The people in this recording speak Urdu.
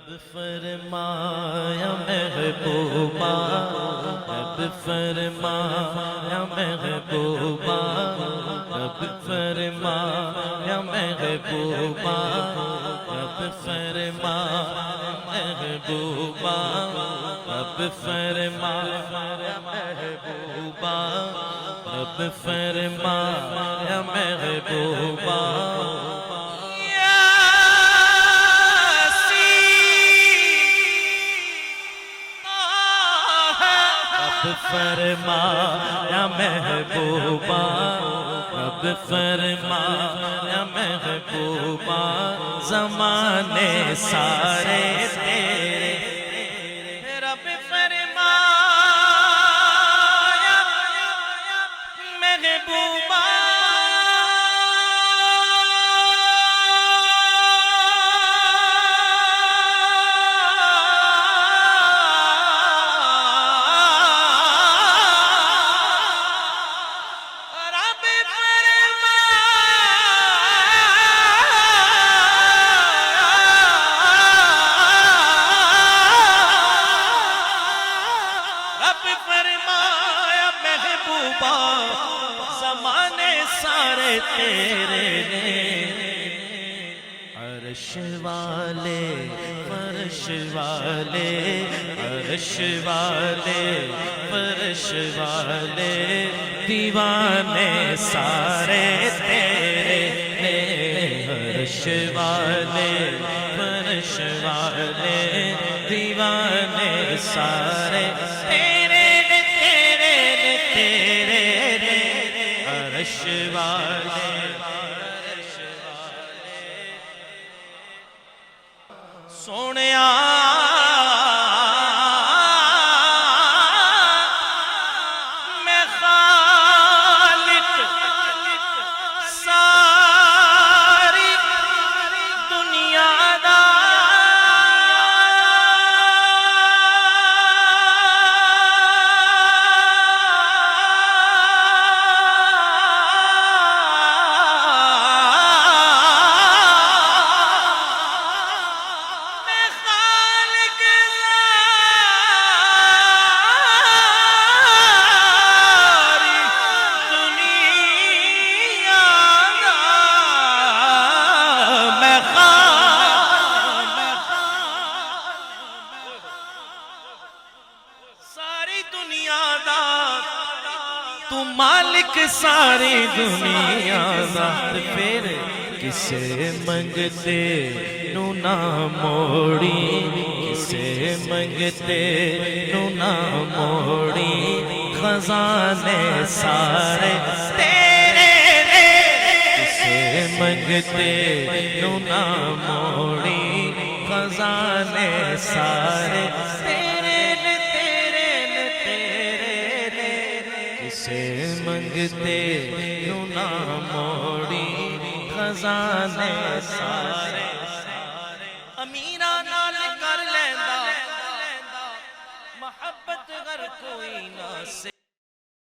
فرمایا محبوبہ، رب فرمایا محبوبہ، رب فرمایا محبوبہ، رب فرمایا محبوبہ، رب فرمایا محبوبہ، رب فرمایا محبوبہ، فرمایا محبوبہ، رب فرمایا محبوبہ، زمانے سارے تیرے، رب فرمایا محبوبہ، زمانے سارے تیرے نے، عرش والے فرش والے، عرش والے فرش والے، دیوانے سارے تیرے نے، عرش والے فرش والے، دیوانے سارے عرش والے، سونیا میں خالق ساری دنیا دا، تو مالک ساری دنیا دا، پھر کسے منگتے نو نہ موڑی، کسے منگتے نو نہ موڑی، خزانے سارے تیرے نے، کسے منگتے نو نہ موڑی، خزانے سارے سے منگتے نو نہ موڑی، خزانے سارے، امیرہ نال کر لیندا محبت گر کوئی نہ سے